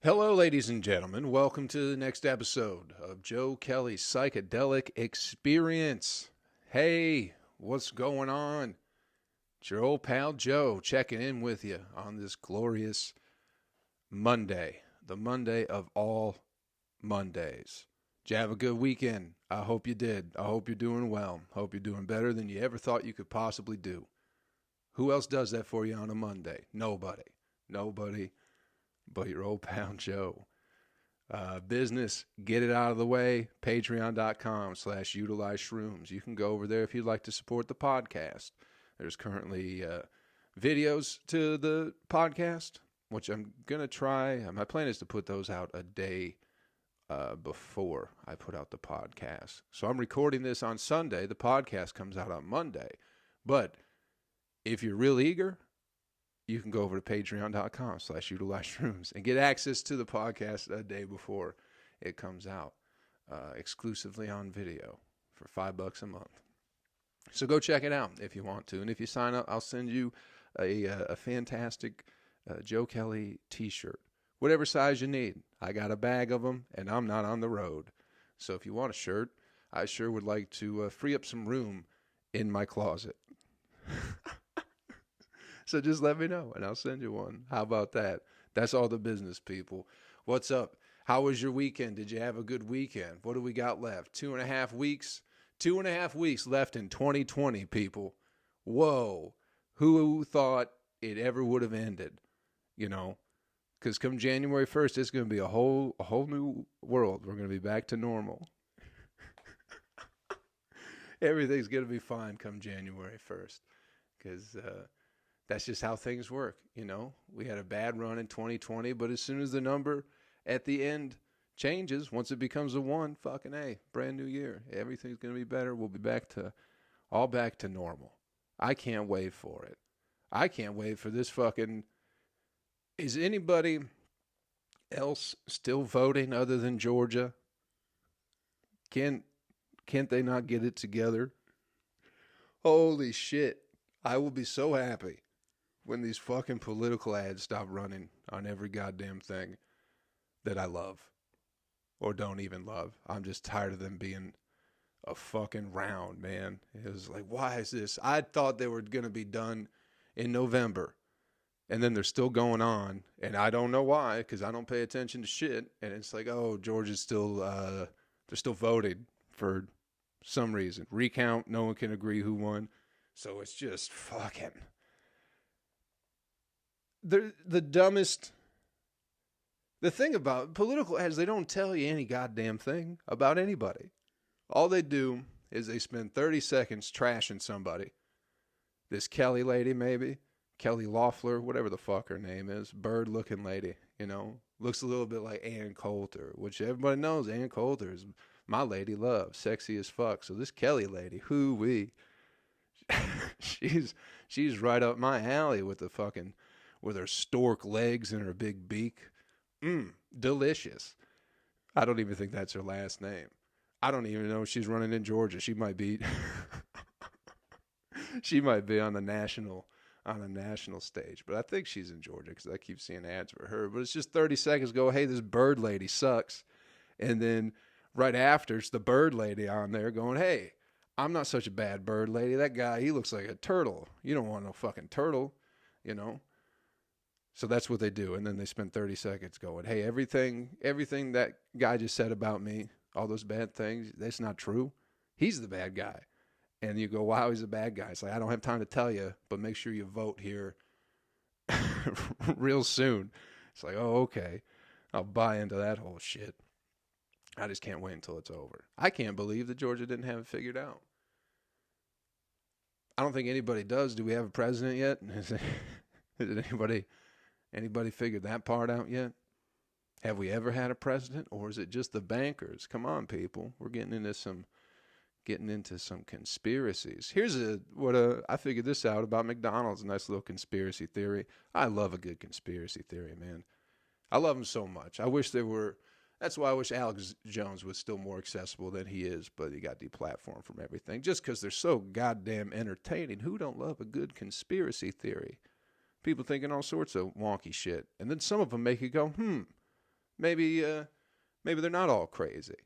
Hello, ladies and gentlemen. Welcome to the next episode of Joe Kelley's Psychedelic Experience. Hey, what's going on? It's your old pal Joe checking in with you on this glorious Monday, the Monday of all Mondays. Did you have a good weekend? I hope you did. I hope you're doing well. Hope you're doing better than you ever thought you could possibly do. Who else does that for you on a Monday? Nobody. Nobody but your old pal Joe. Business, get it out of the way. Patreon.com/utilize shrooms. You can go over there if you'd like to support the podcast. There's currently videos to the podcast, which I'm going to try. My plan is to put those out a day before I put out the podcast. So I'm recording this on Sunday. The podcast comes out on Monday. But if you're real eager, you can go over to patreon.com/utilize shrooms and get access to the podcast a day before it comes out, exclusively on video for $5 a month. So go check it out if you want to. And if you sign up, I'll send you a fantastic Joe Kelley t-shirt, whatever size you need. I got a bag of them, and I'm not on the road. So if you want a shirt, I sure would like to free up some room in my closet. So just let me know, and I'll send you one. How about that? That's all the business, people. What's up? How was your weekend? Did you have a good weekend? What do we got left? 2.5 weeks? 2.5 weeks left in 2020, people. Whoa. Who thought it ever would have ended? You know? Because come January 1st, it's going to be a whole new world. We're going to be back to normal. Everything's going to be fine come January 1st. Because that's just how things work, you know. We had a bad run in 2020, but as soon as the number at the end changes, once it becomes a 1, fucking A, brand new year. Everything's going to be better. We'll be back to normal. I can't wait for it. I can't wait for this fucking... Is anybody else still voting other than Georgia? Can't they not get it together? Holy shit. I will be so happy when these fucking political ads stop running on every goddamn thing that I love or don't even love. I'm just tired of them being a fucking round, man. It was like, why is this? I thought they were going to be done in November, and then they're still going on, and I don't know why, because I don't pay attention to shit, and it's like, oh, Georgia's still, they're still voting for some reason. Recount, no one can agree who won. So it's just fucking... The dumbest... The thing about political ads, they don't tell you any goddamn thing about anybody. All they do is they spend 30 seconds trashing somebody. This Kelley lady, maybe. Kelly Loeffler, whatever the fuck her name is. Bird-looking lady, you know. Looks a little bit like Ann Coulter, which everybody knows Ann Coulter is my lady love. Sexy as fuck. So this Kelley lady, hoo-wee. she's right up my alley with her stork legs and her big beak. Delicious. I don't even think that's her last name. I don't even know if she's running in Georgia. She might be on the national stage, but I think she's in Georgia because I keep seeing ads for her. But it's just 30 seconds go, hey, this bird lady sucks, and then right after it's the bird lady on there going, hey, I'm not such a bad bird lady. That guy, he looks like a turtle. You don't want no fucking turtle, you know? So that's what they do. And then they spend 30 seconds going, hey, everything that guy just said about me, all those bad things, that's not true. He's the bad guy. And you go, wow, he's a bad guy. It's like, I don't have time to tell you, but make sure you vote here real soon. It's like, oh, okay. I'll buy into that whole shit. I just can't wait until it's over. I can't believe that Georgia didn't have it figured out. I don't think anybody does. Do we have a president yet? Has anybody figured that part out yet? Have we ever had a president, or is it just the bankers? Come on, people. We're getting into some conspiracies. I figured this out about McDonald's. A nice little conspiracy theory. I love a good conspiracy theory, man. I love them so much. That's why I wish Alex Jones was still more accessible than he is, but he got deplatformed from everything. Just because they're so goddamn entertaining. Who don't love a good conspiracy theory? People thinking all sorts of wonky shit. And then some of them make you go, maybe maybe they're not all crazy.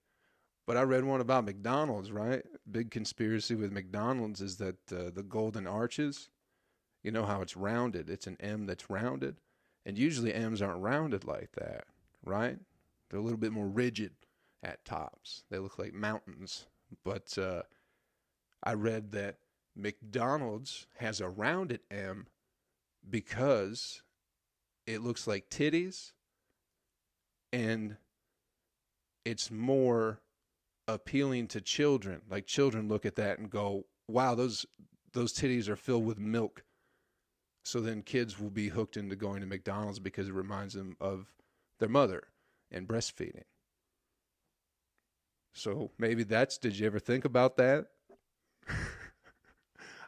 But I read one about McDonald's, right? Big conspiracy with McDonald's is that the golden arches, you know how it's rounded. It's an M that's rounded. And usually M's aren't rounded like that, right? They're a little bit more rigid at tops. They look like mountains. But I read that McDonald's has a rounded M because it looks like titties, and it's more appealing to children. Like children look at that and go, wow, those titties are filled with milk. So then kids will be hooked into going to McDonald's because it reminds them of their mother and breastfeeding. So maybe did you ever think about that?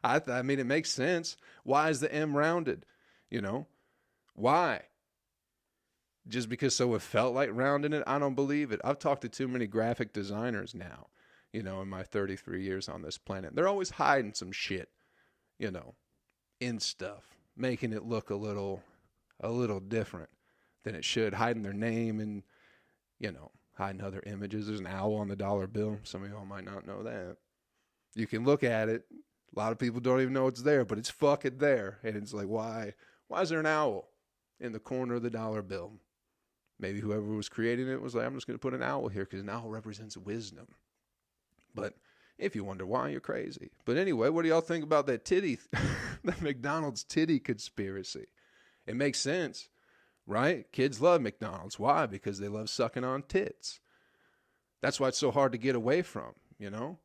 I mean, it makes sense. Why is the M rounded? You know, why? Just because so it felt like rounding it? I don't believe it. I've talked to too many graphic designers now, you know, in my 33 years on this planet. They're always hiding some shit, you know, in stuff, making it look a little different than it should, hiding their name and, you know, hiding other images. There's an owl on the dollar bill. Some of y'all might not know that. You can look at it. A lot of people don't even know it's there, but it's fucking there. And it's like, why is there an owl in the corner of the dollar bill? Maybe whoever was creating it was like, I'm just going to put an owl here because an owl represents wisdom. But if you wonder why, you're crazy. But anyway, what do y'all think about that the McDonald's titty conspiracy? It makes sense, right? Kids love McDonald's. Why? Because they love sucking on tits. That's why it's so hard to get away from, you know?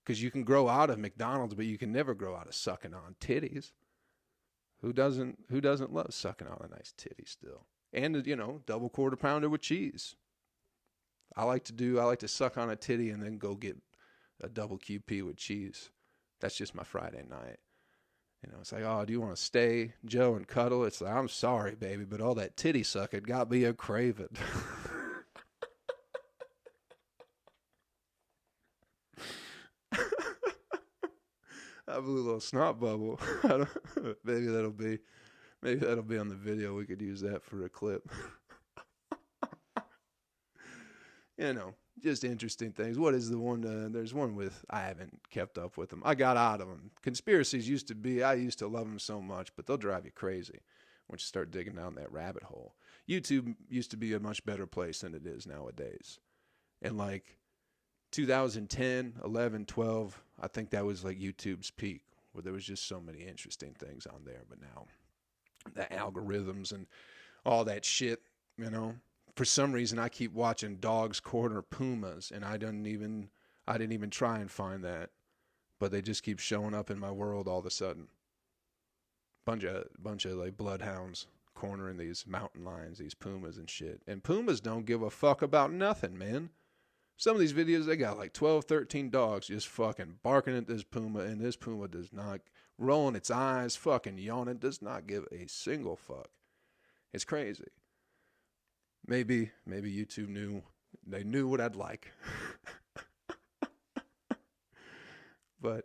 Because you can grow out of McDonald's, but you can never grow out of sucking on titties. Who doesn't love sucking on a nice titty still? And, you know, double quarter pounder with cheese. I like to suck on a titty and then go get a double QP with cheese. That's just my Friday night. You know, it's like, oh, do you want to stay, Joe, and cuddle? It's like, I'm sorry, baby, but all that titty sucking got me a craving. I blew a little snot bubble. Maybe that'll be on the video. We could use that for a clip. You know, just interesting things. What is the one? There's one with, I haven't kept up with them. I got out of them. Conspiracies I used to love them so much, but they'll drive you crazy once you start digging down that rabbit hole. YouTube used to be a much better place than it is nowadays. And like 2010, 11, 12, I think that was like YouTube's peak, where there was just so many interesting things on there. But now the algorithms and all that shit, you know, for some reason I keep watching Dogs Corner Pumas, and I didn't even try and find that, but they just keep showing up in my world all of a sudden. Bunch of like bloodhounds cornering these mountain lions, these pumas and shit. And pumas don't give a fuck about nothing, man. Some of these videos, they got like 12, 13 dogs just fucking barking at this puma, and this puma does not, rolling its eyes, fucking yawning, does not give a single fuck. It's crazy. Maybe YouTube knew what I'd like. But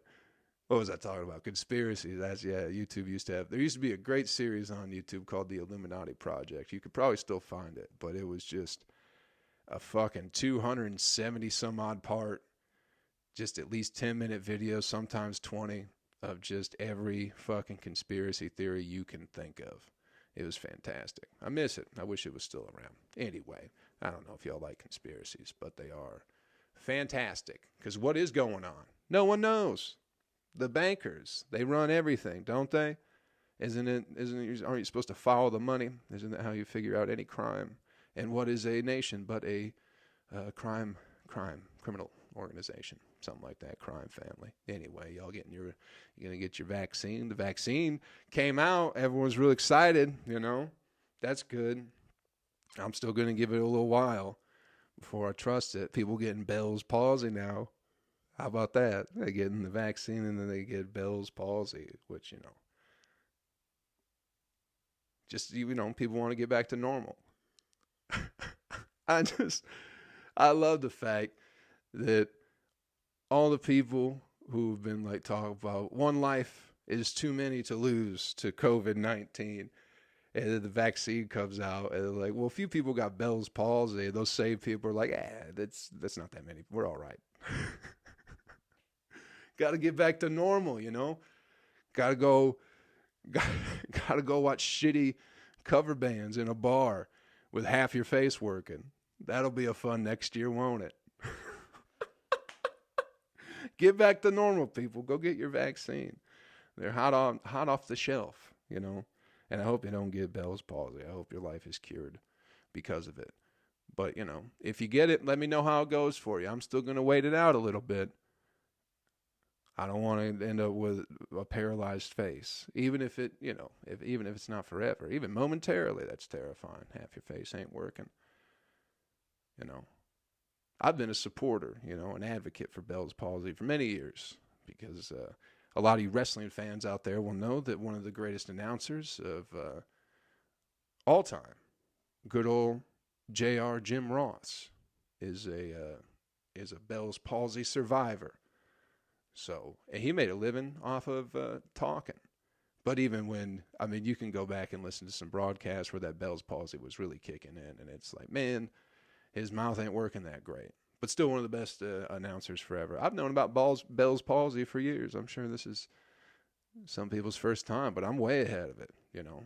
what was I talking about? Conspiracies. YouTube there used to be a great series on YouTube called The Illuminati Project. You could probably still find it, but it was just a fucking 270 some odd part, just at least 10-minute videos, sometimes 20, of just every fucking conspiracy theory you can think of. It was fantastic. I miss it. I wish it was still around. Anyway, I don't know if y'all like conspiracies, but they are fantastic. Because what is going on? No one knows. The bankers, they run everything, don't they? Aren't you supposed to follow the money? Isn't that how you figure out any crime? And what is a nation but a criminal organization? Something like that, crime family. Anyway, you're gonna get your vaccine. The vaccine came out. Everyone's real excited, you know. That's good. I'm still gonna give it a little while before I trust it. People getting Bell's palsy now. How about that? They getting the vaccine and then they get Bell's palsy, which, you know, just, you know, people want to get back to normal. I love the fact that all the people who've been like talking about one life is too many to lose to COVID-19, And then the vaccine comes out, and they're like, well, a few people got Bell's palsy. Those same people are like, that's not that many. We're all right. Got to get back to normal, you know? Got to go watch shitty cover bands in a bar with half your face working. That'll be a fun next year, won't it? Get back to normal, people. Go get your vaccine. They're hot off the shelf, you know? And I hope you don't get Bell's palsy. I hope your life is cured because of it. But, you know, if you get it, let me know how it goes for you. I'm still going to wait it out a little bit. I don't want to end up with a paralyzed face, even if it, you know, even if it's not forever, even momentarily. That's terrifying. Half your face ain't working. You know, I've been a supporter, you know, an advocate for Bell's palsy for many years because a lot of you wrestling fans out there will know that one of the greatest announcers of all time, good old J.R. Jim Ross, is a Bell's palsy survivor. So, and he made a living off of talking. But even when, I mean, you can go back and listen to some broadcasts where that Bell's palsy was really kicking in, and it's like, man, his mouth ain't working that great. But still one of the best announcers forever. I've known about Bell's palsy for years. I'm sure this is some people's first time, but I'm way ahead of it, you know.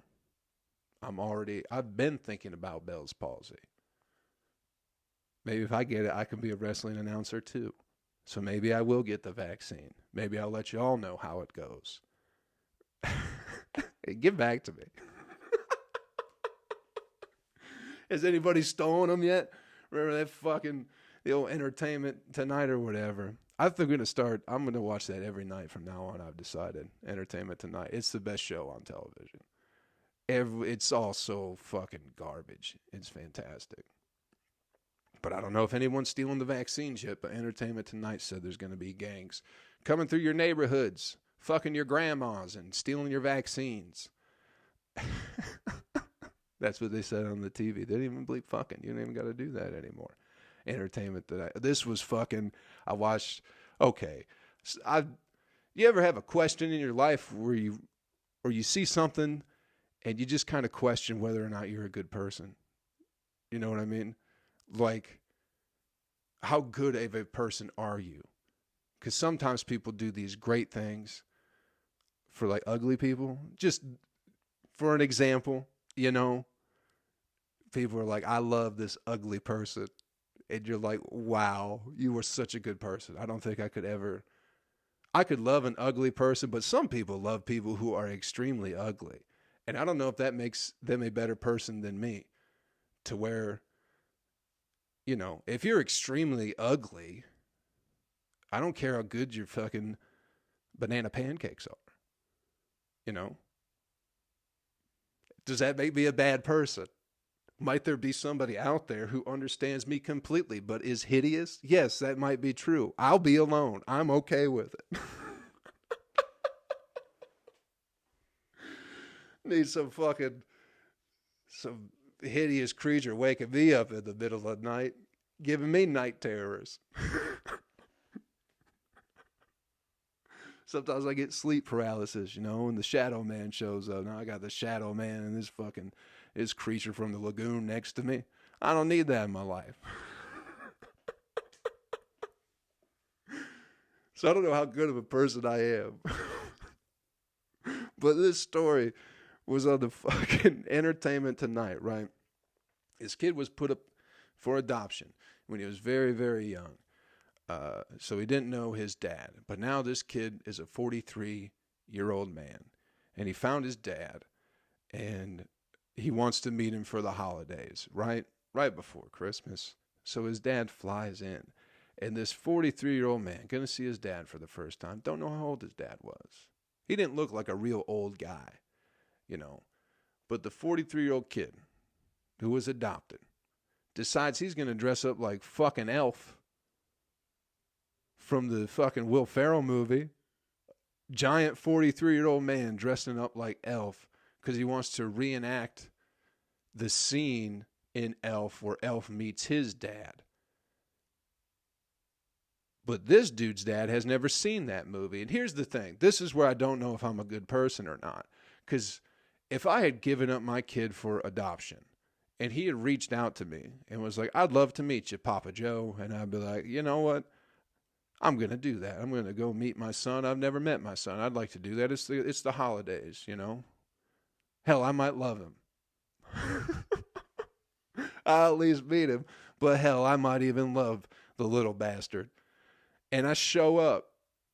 I've been thinking about Bell's palsy. Maybe if I get it, I can be a wrestling announcer too. So maybe I will get the vaccine. Maybe I'll let you all know how it goes. Hey, get back to me. Has anybody stolen them yet? Remember that fucking, the old Entertainment Tonight or whatever? I'm going to watch that every night from now on, I've decided. Entertainment Tonight. It's the best show on television. It's all so fucking garbage. It's fantastic. But I don't know if anyone's stealing the vaccines yet, but Entertainment Tonight said there's going to be gangs coming through your neighborhoods, fucking your grandmas and stealing your vaccines. That's what they said on the TV. They didn't even bleep fucking. You don't even got to do that anymore. Entertainment Tonight. This was fucking, I watched, okay. You ever have a question in your life where you see something and you just kind of question whether or not you're a good person? You know what I mean? Like, how good of a person are you? Because sometimes people do these great things for like ugly people. Just for an example, you know, people are like, I love this ugly person. And you're like, wow, you were such a good person. I don't think I could love an ugly person, but some people love people who are extremely ugly. And I don't know if that makes them a better person than me, to where, you know, if you're extremely ugly, I don't care how good your fucking banana pancakes are. You know? Does that make me a bad person? Might there be somebody out there who understands me completely but is hideous? Yes, that might be true. I'll be alone. I'm okay with it. Need some hideous creature waking me up in the middle of the night, giving me night terrors. Sometimes I get sleep paralysis, you know, and the shadow man shows up. Now I got the shadow man and this creature from the lagoon next to me. I don't need that in my life. So I don't know how good of a person I am. But this story was on the fucking Entertainment Tonight, right? His kid was put up for adoption when he was very, very young. So he didn't know his dad. But now this kid is a 43-year-old man. And he found his dad. And he wants to meet him for the holidays, right? Right before Christmas. So his dad flies in. And this 43-year-old man, going to see his dad for the first time, don't know how old his dad was. He didn't look like a real old guy, you know. But the 43-year-old kid who was adopted decides he's going to dress up like fucking Elf from the fucking Will Ferrell movie. Giant 43-year-old man dressing up like Elf because he wants to reenact the scene in Elf where Elf meets his dad. But this dude's dad has never seen that movie. And here's the thing. This is where I don't know if I'm a good person or not. Because if I had given up my kid for adoption and he had reached out to me and was like, I'd love to meet you, Papa Joe. And I'd be like, you know what? I'm going to do that. I'm going to go meet my son. I've never met my son. I'd like to do that. It's the holidays, you know? Hell, I might love him. I'll at least meet him. But hell, I might even love the little bastard. And I show up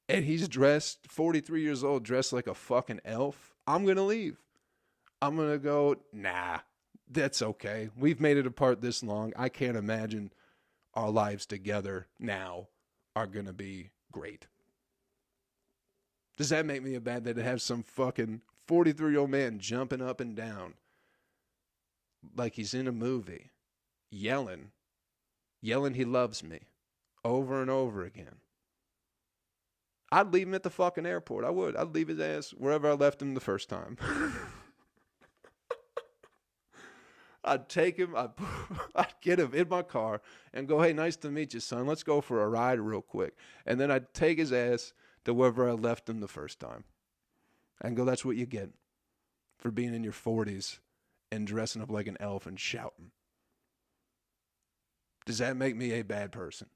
and he's dressed, 43 years old, dressed like a fucking elf. I'm going to leave. I'm going to go, nah, that's okay. We've made it apart this long. I can't imagine our lives together now are going to be great. Does that make me a bad that to have some fucking 43-year-old man jumping up and down like he's in a movie, yelling he loves me over and over again? I'd leave him at the fucking airport. I would. I'd leave his ass wherever I left him the first time. I'd take him, I'd get him in my car and go, hey, nice to meet you, son. Let's go for a ride real quick. And then I'd take his ass to wherever I left him the first time. And go, that's what you get for being in your 40s and dressing up like an elf and shouting. Does that make me a bad person?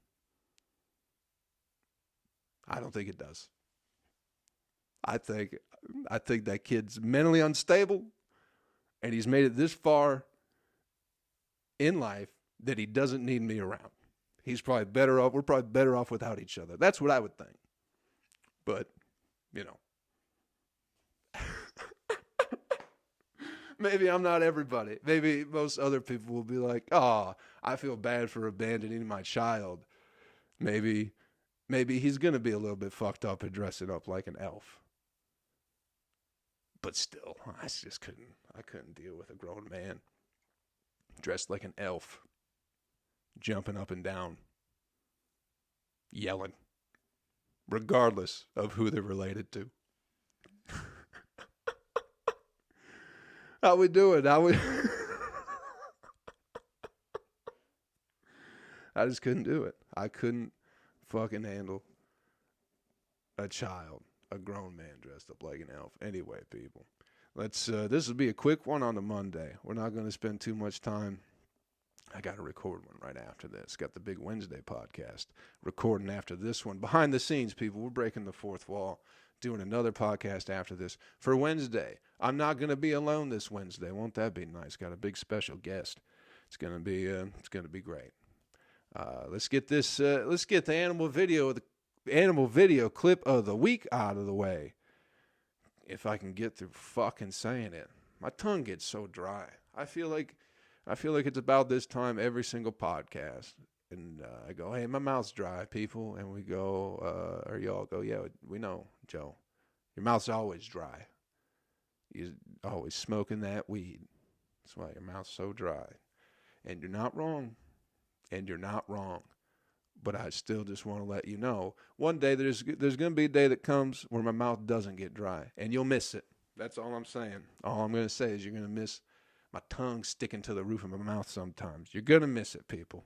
I don't think it does. I think that kid's mentally unstable and he's made it this far in life that he doesn't need me around. He's probably better off. We're probably better off without each other. That's what I would think. But, you know, maybe I'm not everybody. Maybe most other people will be like, oh, I feel bad for abandoning my child. Maybe he's going to be a little bit fucked up and dressing up like an elf. But still, I couldn't deal with a grown man dressed like an elf, jumping up and down, yelling, regardless of who they're related to. How we doing? I just couldn't do it. I couldn't fucking handle a child, a grown man dressed up like an elf. Anyway, people. This will be a quick one on the Monday. We're not going to spend too much time. I got to record one right after this. Got the big Wednesday podcast recording after this one. Behind the scenes, people, we're breaking the fourth wall, doing another podcast after this for Wednesday. I'm not going to be alone this Wednesday. Won't that be nice? Got a big special guest. It's going to be great. Let's get the animal video clip of the week out of the way. If I can get through fucking saying it. My tongue gets so dry. I feel like it's about this time every single podcast. And I go, hey, my mouth's dry, people. And we go, or y'all go, yeah, we know, Joe. Your mouth's always dry. You're always smoking that weed. That's why your mouth's so dry. And you're not wrong. But I still just want to let you know, one day there's going to be a day that comes where my mouth doesn't get dry, and you'll miss it. That's all I'm saying. All I'm going to say is you're going to miss my tongue sticking to the roof of my mouth sometimes. You're going to miss it, people.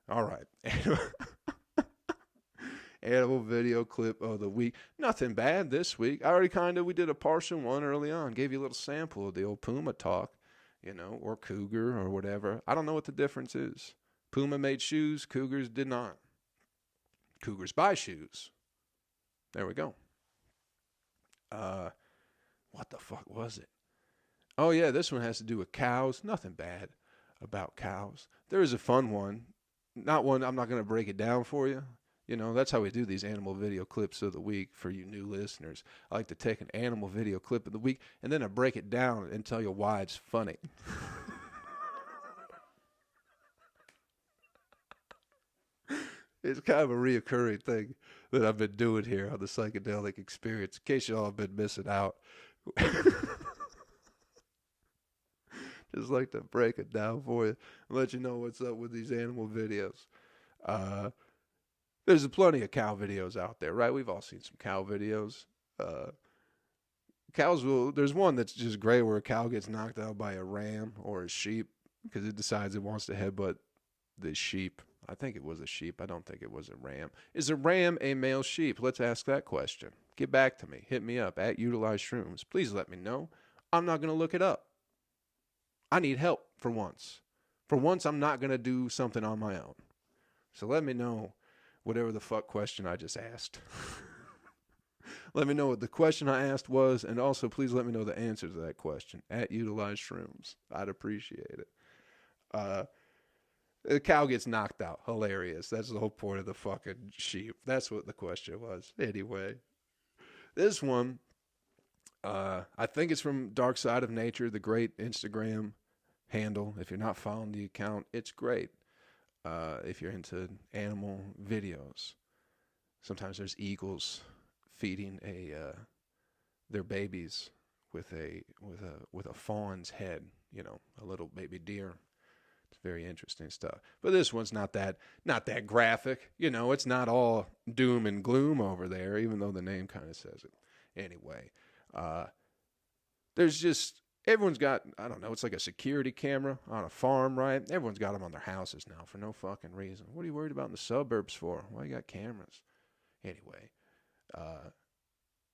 All right. Animal video clip of the week. Nothing bad this week. We did a partial one early on. Gave you a little sample of the old Puma talk, or Cougar or whatever. I don't know what the difference is. Puma made shoes. Cougars did not. Cougars buy shoes. There we go. What the fuck was it? Oh, yeah, this one has to do with cows. Nothing bad about cows. There is a fun one. Not one, I'm not going to break it down for you. That's how we do these animal video clips of the week for you new listeners. I like to take an animal video clip of the week, and then I break it down and tell you why it's funny. It's kind of a reoccurring thing that I've been doing here on the Psychedelic Experience, in case y'all have been missing out. Just like to break it down for you and let you know what's up with these animal videos. There's plenty of cow videos out there, right? We've all seen some cow videos. There's one that's just great where a cow gets knocked out by a ram or a sheep because it decides it wants to headbutt the sheep. I think it was a sheep. I don't think it was a ram. Is a ram a male sheep? Let's ask that question. Get back to me. Hit me up at Utilize Shrooms. Please let me know. I'm not going to look it up. I need help for once. For once, I'm not going to do something on my own. So let me know whatever the fuck question I just asked. Let me know what the question I asked was, and also please let me know the answer to that question at Utilize Shrooms. I'd appreciate it. The cow gets knocked out. Hilarious. That's the whole point of the fucking sheep. That's what the question was. Anyway, this one, I think it's from Dark Side of Nature, the great Instagram handle. If you're not following the account, it's great. If you're into animal videos, sometimes there's eagles feeding their babies with a fawn's head, a little baby deer. It's very interesting stuff. But this one's not that graphic. It's not all doom and gloom over there, even though the name kind of says it. Anyway, there's just, everyone's got, I don't know, it's like a security camera on a farm, right? Everyone's got them on their houses now for no fucking reason. What are you worried about in the suburbs for? Why you got cameras? Anyway,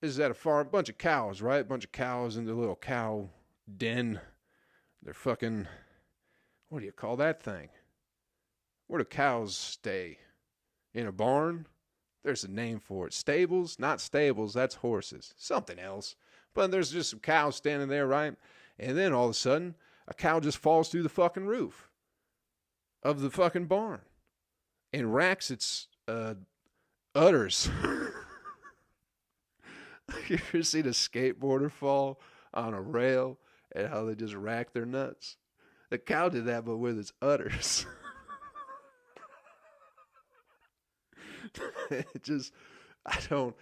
this is at a farm, bunch of cows, right? Bunch of cows in their little cow den. They're fucking, what do you call that thing? Where do cows stay? In a barn? There's a name for it. Stables? Not stables, that's horses. Something else. But there's just some cows standing there, right? And then all of a sudden, a cow just falls through the fucking roof of the fucking barn and racks its udders. You ever seen a skateboarder fall on a rail and how they just rack their nuts? The cow did that, but with its udders. A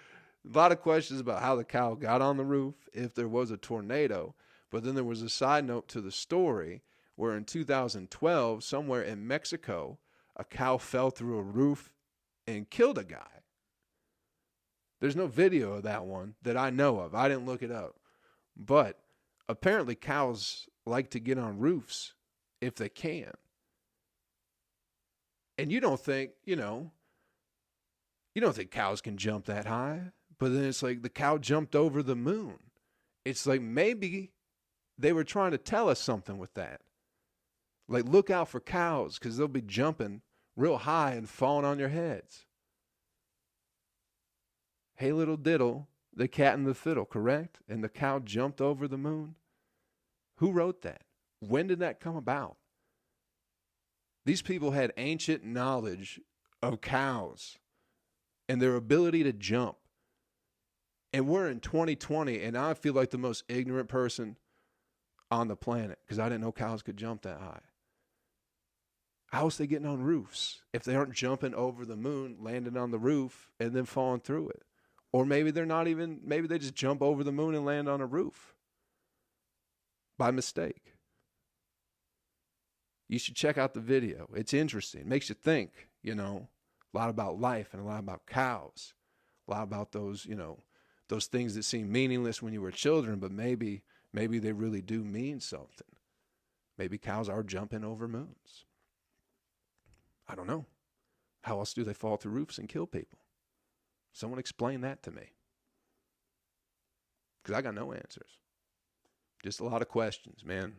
lot of questions about how the cow got on the roof, if there was a tornado. But then there was a side note to the story where in 2012, somewhere in Mexico, a cow fell through a roof and killed a guy. There's no video of that one that I know of. I didn't look it up. But apparently cows like to get on roofs if they can. And you don't think cows can jump that high. But then it's like the cow jumped over the moon. It's like maybe they were trying to tell us something with that. Like, look out for cows because they'll be jumping real high and falling on your heads. Hey, little diddle, the cat and the fiddle, correct? And the cow jumped over the moon. Who wrote that? When did that come about? These people had ancient knowledge of cows and their ability to jump. And we're in 2020, and I feel like the most ignorant person on the planet because I didn't know cows could jump that high. How is they getting on roofs if they aren't jumping over the moon, landing on the roof, and then falling through it? Or maybe maybe they just jump over the moon and land on a roof by mistake. You should check out the video. It's interesting. It makes you think, a lot about life and a lot about cows. A lot about those, those things that seem meaningless when you were children, but maybe they really do mean something. Maybe cows are jumping over moons. I don't know. How else do they fall through roofs and kill people? Someone explain that to me. Because I got no answers. Just a lot of questions, man.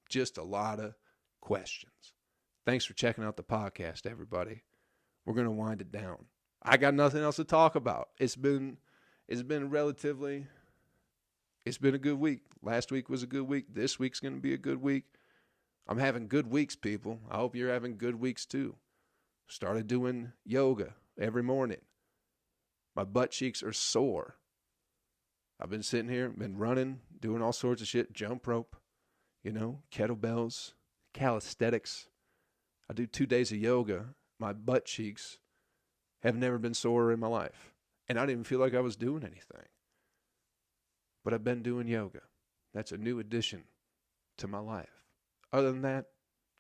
Just a lot of questions. Thanks for checking out the podcast, everybody. We're going to wind it down. I got nothing else to talk about. It's been a good week. Last week was a good week. This week's going to be a good week. I'm having good weeks, people. I hope you're having good weeks too. Started doing yoga every morning. My butt cheeks are sore. I've been sitting here, been running, doing all sorts of shit, jump rope, kettlebells, calisthenics. I do 2 days of yoga. My butt cheeks have never been sorer in my life. And I didn't even feel like I was doing anything. But I've been doing yoga. That's a new addition to my life. Other than that,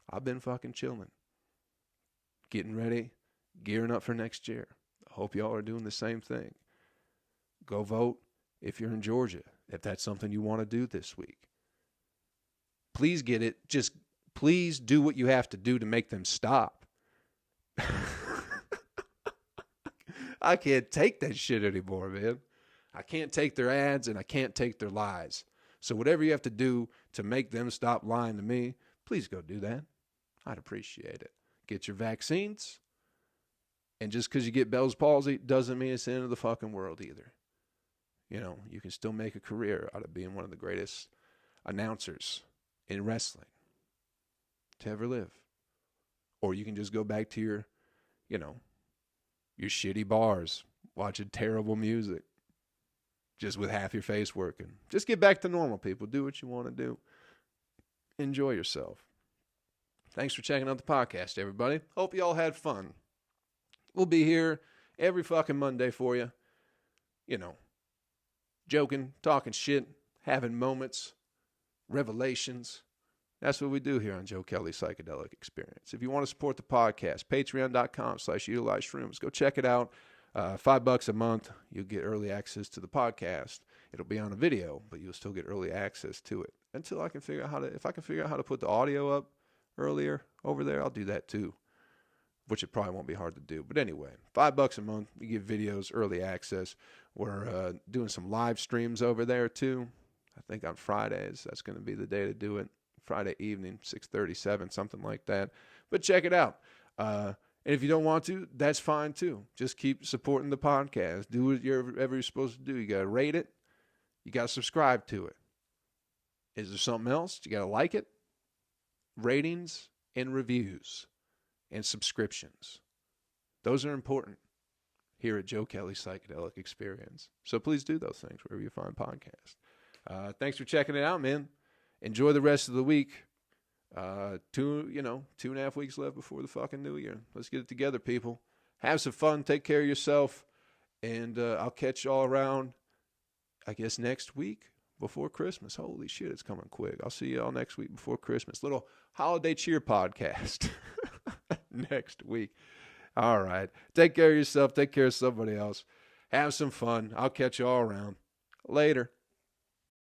I've been fucking chilling. Getting ready, gearing up for next year. I hope y'all are doing the same thing. Go vote if you're in Georgia, if that's something you want to do this week. Please get it. Just please do what you have to do to make them stop. I can't take that shit anymore, man. I can't take their ads and I can't take their lies. So whatever you have to do to make them stop lying to me, please go do that. I'd appreciate it. Get your vaccines. And just because you get Bell's palsy doesn't mean it's the end of the fucking world either. You know, you can still make a career out of being one of the greatest announcers in wrestling to ever live. Or you can just go back to your, you know, your shitty bars, watching terrible music, just with half your face working. Just get back to normal, people. Do what you want to do. Enjoy yourself. Thanks for checking out the podcast, everybody. Hope you all had fun. We'll be here every fucking Monday for you. You know, joking, talking shit, having moments, revelations. That's what we do here on Joe Kelley Psychedelic Experience. If you want to support the podcast, patreon.com/utilize shrooms. Go check it out. $5 a month. You'll get early access to the podcast. It'll be on a video, but you'll still get early access to it. Until I can figure out if I can figure out how to put the audio up earlier over there, I'll do that too, which it probably won't be hard to do. But anyway, $5 a month. You get videos, early access. We're doing some live streams over there too. I think on Fridays. That's going to be the day to do it. Friday evening, 6:37, something like that. But check it out. And if you don't want to, that's fine too. Just keep supporting the podcast. Do whatever you're supposed to do. You got to rate it. You got to subscribe to it. Is there something else? You got to like it. Ratings and reviews and subscriptions. Those are important here at Joe Kelley Psychedelic Experience. So please do those things wherever you find podcasts. Thanks for checking it out, man. Enjoy the rest of the week. 2.5 weeks left before the fucking new year. Let's get it together, people. Have some fun. Take care of yourself. And I'll catch y'all around, I guess, next week before Christmas. Holy shit, it's coming quick. I'll see y'all next week before Christmas. Little holiday cheer podcast next week. All right. Take care of yourself. Take care of somebody else. Have some fun. I'll catch y'all around. Later.